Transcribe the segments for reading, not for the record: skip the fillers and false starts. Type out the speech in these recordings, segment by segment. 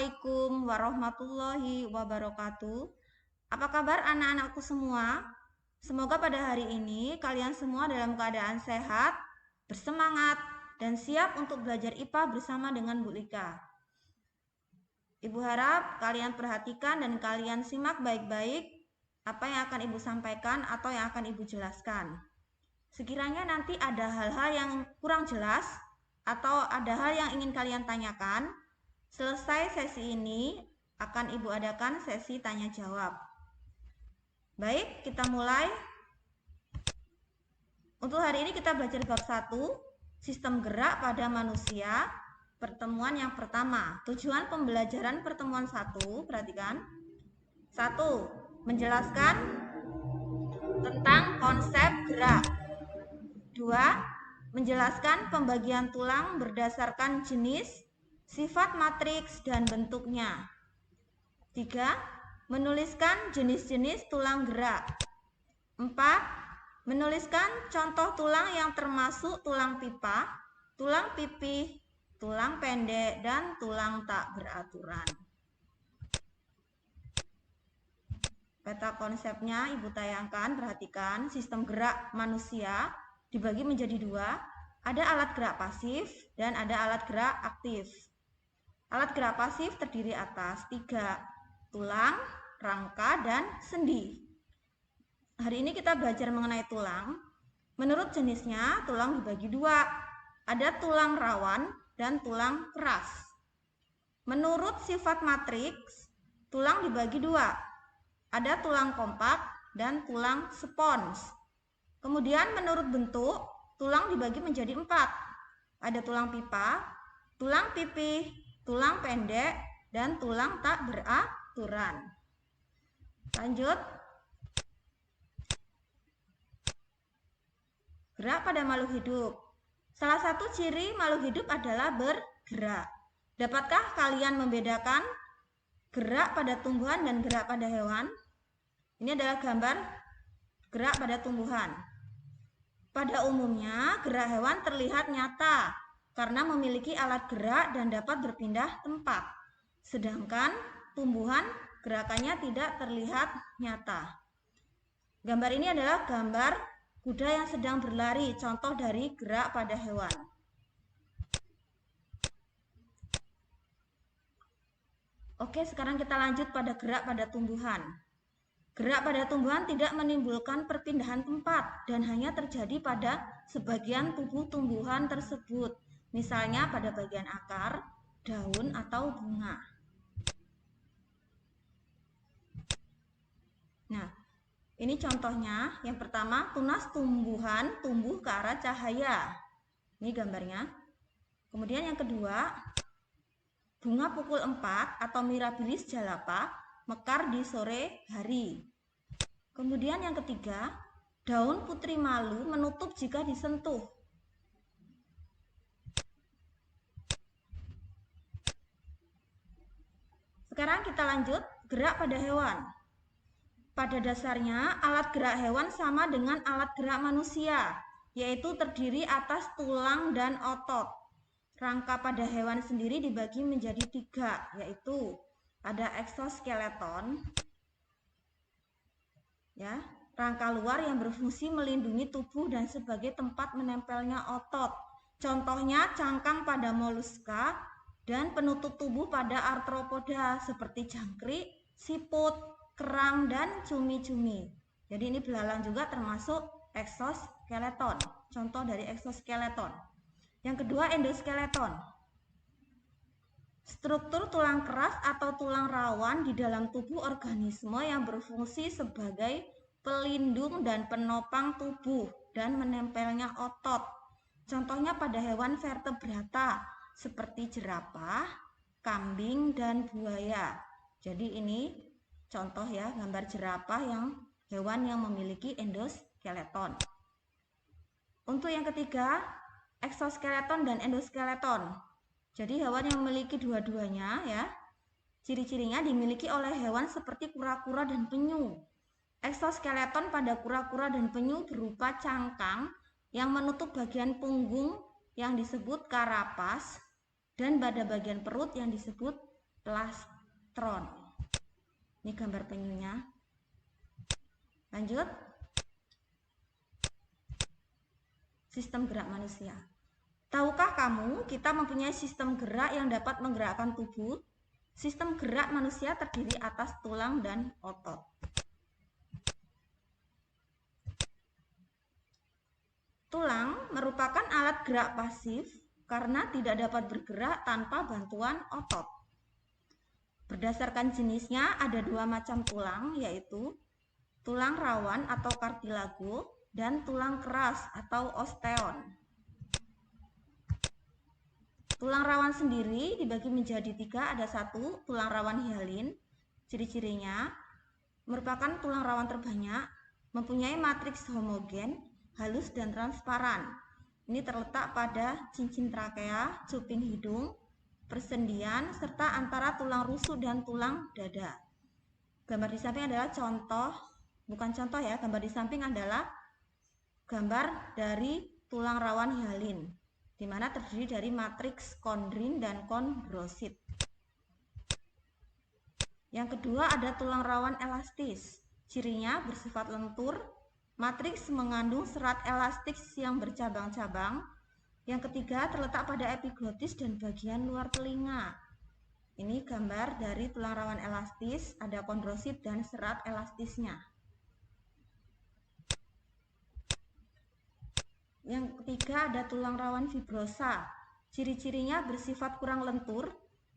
Assalamualaikum warahmatullahi wabarakatuh. Apa kabar anak-anakku semua? Semoga pada hari ini kalian semua dalam keadaan sehat, bersemangat, dan siap untuk belajar IPA bersama dengan Bu Lika. Ibu harap kalian perhatikan dan kalian simak baik-baik apa yang akan Ibu sampaikan atau yang akan Ibu jelaskan. Sekiranya nanti ada hal-hal yang kurang jelas atau ada hal yang ingin kalian tanyakan, selesai sesi ini akan Ibu adakan sesi tanya jawab. Baik, kita mulai. Untuk hari ini kita belajar bab 1, sistem gerak pada manusia, pertemuan yang pertama. Tujuan pembelajaran pertemuan 1, perhatikan. 1. Menjelaskan tentang konsep gerak. 2. Menjelaskan pembagian tulang berdasarkan jenis, sifat matriks dan bentuknya. 3. Menuliskan jenis-jenis tulang gerak. 4. Menuliskan contoh tulang yang termasuk tulang pipa, tulang pipih, tulang pendek, dan tulang tak beraturan. Peta konsepnya Ibu tayangkan, perhatikan. Sistem gerak manusia dibagi menjadi 2. Ada alat gerak pasif dan ada alat gerak aktif. Alat gerak pasif terdiri atas 3, tulang, rangka, dan sendi. Hari ini kita belajar mengenai tulang. Menurut jenisnya, tulang dibagi 2. Ada tulang rawan dan tulang keras. Menurut sifat matriks, tulang dibagi 2. Ada tulang kompak dan tulang spons. Kemudian menurut bentuk, tulang dibagi menjadi 4. Ada tulang pipa, tulang pipih, tulang pendek, dan tulang tak beraturan. Lanjut. Gerak pada makhluk hidup. Salah satu ciri makhluk hidup adalah bergerak. Dapatkah kalian membedakan gerak pada tumbuhan dan gerak pada hewan? Ini adalah gambar gerak pada tumbuhan. Pada umumnya, gerak hewan terlihat nyata karena memiliki alat gerak dan dapat berpindah tempat. Sedangkan tumbuhan gerakannya tidak terlihat nyata. Gambar ini adalah gambar kuda yang sedang berlari, contoh dari gerak pada hewan. Oke, sekarang kita lanjut pada gerak pada tumbuhan. Gerak pada tumbuhan tidak menimbulkan perpindahan tempat dan hanya terjadi pada sebagian tubuh tumbuhan tersebut, misalnya pada bagian akar, daun, atau bunga. Nah, ini contohnya. Yang pertama, tunas tumbuhan tumbuh ke arah cahaya. Ini gambarnya. Kemudian yang kedua, bunga pukul 4 atau Mirabilis jalapa mekar di sore hari. Kemudian yang ketiga, daun putri malu menutup jika disentuh. Sekarang kita lanjut gerak pada hewan. Pada dasarnya, alat gerak hewan sama dengan alat gerak manusia, yaitu terdiri atas tulang dan otot. Rangka pada hewan sendiri dibagi menjadi 3, yaitu ada eksoskeleton, ya, rangka luar yang berfungsi melindungi tubuh dan sebagai tempat menempelnya otot. Contohnya cangkang pada moluska dan penutup tubuh pada arthropoda seperti jangkrik, siput, kerang, dan cumi-cumi. Jadi ini belalang juga termasuk eksoskeleton, contoh dari eksoskeleton. Yang kedua, endoskeleton. Struktur tulang keras atau tulang rawan di dalam tubuh organisme yang berfungsi sebagai pelindung dan penopang tubuh dan menempelnya otot. Contohnya pada hewan vertebrata seperti jerapah, kambing, dan buaya. Jadi ini contoh ya, gambar jerapah yang hewan yang memiliki endoskeleton. Untuk yang ketiga, eksoskeleton dan endoskeleton. Jadi hewan yang memiliki dua-duanya ya. Ciri-cirinya dimiliki oleh hewan seperti kura-kura dan penyu. Eksoskeleton pada kura-kura dan penyu berupa cangkang yang menutup bagian punggung yang disebut karapas dan pada bagian perut yang disebut plastron. Ini gambar penyunya. Lanjut. Sistem gerak manusia. Tahukah kamu kita mempunyai sistem gerak yang dapat menggerakkan tubuh? Sistem gerak manusia terdiri atas tulang dan otot. Tulang merupakan alat gerak pasif karena tidak dapat bergerak tanpa bantuan otot. Berdasarkan jenisnya ada dua macam tulang, yaitu tulang rawan atau kartilago dan tulang keras atau osteon. Tulang rawan sendiri dibagi menjadi tiga. Ada satu, tulang rawan hialin. Ciri-cirinya merupakan tulang rawan terbanyak, mempunyai matriks homogen, halus dan transparan. Ini terletak pada cincin trakea, cuping hidung, persendian, serta antara tulang rusuk dan tulang dada. Gambar di samping adalah contoh, bukan contoh ya, gambar di samping adalah gambar dari tulang rawan hialin, di mana terdiri dari matriks kondrin dan kondrosit. Yang kedua ada tulang rawan elastis. Cirinya bersifat lentur, matriks mengandung serat elastik yang bercabang-cabang. Yang ketiga terletak pada epiglotis dan bagian luar telinga. Ini gambar dari tulang rawan elastis, ada kondrosit dan serat elastisnya. Yang ketiga ada tulang rawan fibrosa. Ciri-cirinya bersifat kurang lentur,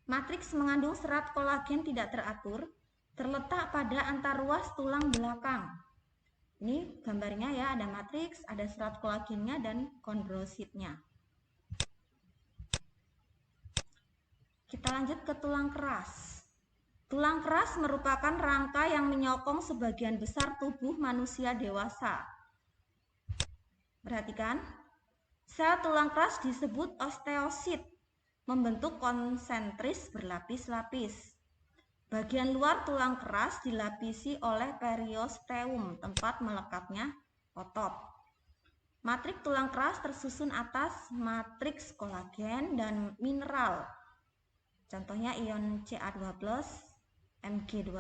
matriks mengandung serat kolagen tidak teratur, terletak pada antar ruas tulang belakang. Ini gambarnya ya, ada matriks, ada serat kolagennya dan kondrositnya. Kita lanjut ke tulang keras. Tulang keras merupakan rangka yang menyokong sebagian besar tubuh manusia dewasa. Perhatikan, sel tulang keras disebut osteosit, membentuk konsentris berlapis-lapis. Bagian luar tulang keras dilapisi oleh periosteum, tempat melekatnya otot. Matriks tulang keras tersusun atas matriks kolagen dan mineral. Contohnya ion Ca2+, Mg2+,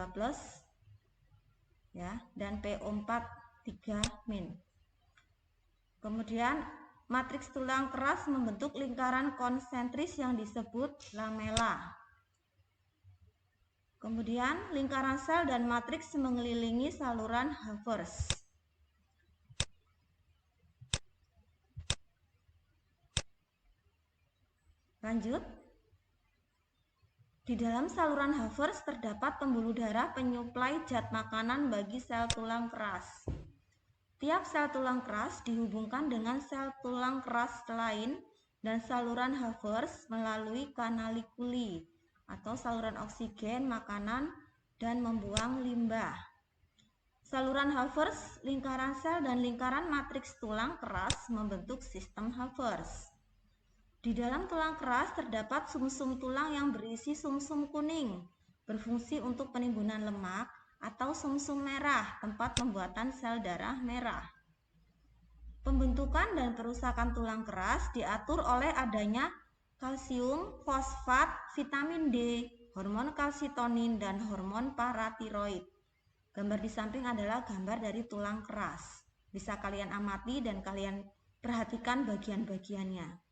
ya, dan PO4 3-. Kemudian matriks tulang keras membentuk lingkaran konsentris yang disebut lamela. Kemudian lingkaran sel dan matriks mengelilingi saluran Havertz. Lanjut. Di dalam saluran Havertz terdapat pembuluh darah penyuplai zat makanan bagi sel tulang keras. Tiap sel tulang keras dihubungkan dengan sel tulang keras lain dan saluran Havertz melalui kanalikuli atau saluran oksigen, makanan, dan membuang limbah. Saluran Havertz, lingkaran sel, dan lingkaran matriks tulang keras membentuk sistem Havertz. Di dalam tulang keras terdapat sumsum tulang yang berisi sumsum kuning, berfungsi untuk penimbunan lemak, atau sumsum merah, tempat pembuatan sel darah merah. Pembentukan dan perusakan tulang keras diatur oleh adanya kalsium, fosfat, vitamin D, hormon kalsitonin, dan hormon paratiroid. Gambar di samping adalah gambar dari tulang keras. Bisa kalian amati dan kalian perhatikan bagian-bagiannya.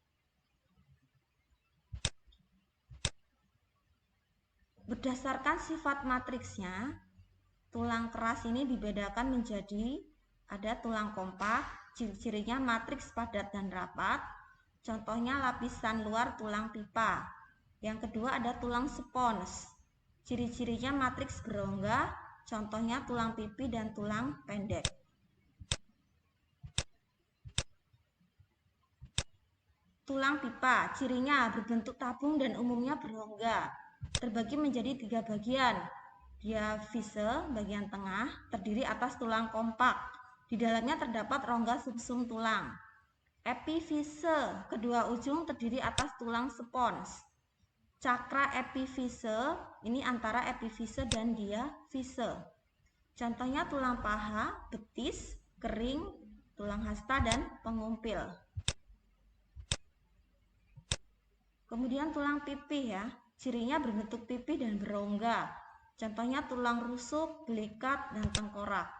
Berdasarkan sifat matriksnya, tulang keras ini dibedakan menjadi ada tulang kompak, ciri-cirinya matriks padat dan rapat. Contohnya lapisan luar tulang pipa. Yang kedua ada tulang spons. Ciri-cirinya matriks berongga, contohnya tulang pipi dan tulang pendek. Tulang pipa, cirinya berbentuk tabung dan umumnya berongga. Terbagi menjadi 3 bagian. Diafise, bagian tengah, terdiri atas tulang kompak. Di dalamnya terdapat rongga sumsum tulang. Epifise, kedua ujung terdiri atas tulang spons. Cakra epifise, ini antara epifise dan diafise. Contohnya tulang paha, betis, kering, tulang hasta, dan pengumpil. Kemudian tulang pipih ya. Cirinya berbentuk pipi dan berongga. Contohnya tulang rusuk, belikat, dan tengkorak.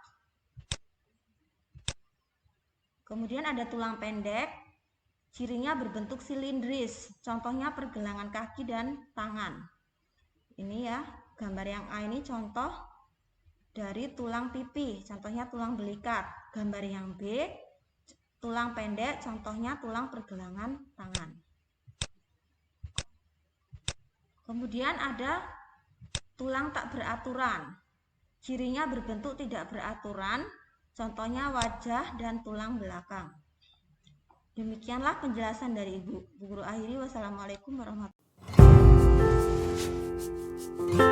Kemudian ada tulang pendek. Cirinya berbentuk silindris. Contohnya pergelangan kaki dan tangan. Ini ya, gambar yang A ini contoh dari tulang pipi. Contohnya tulang belikat. Gambar yang B, tulang pendek. Contohnya tulang pergelangan tangan. Kemudian ada tulang tak beraturan. Cirinya berbentuk tidak beraturan, contohnya wajah dan tulang belakang. Demikianlah penjelasan dari Ibu. Bu Guru akhiri, wassalamualaikum warahmatullahi wabarakatuh.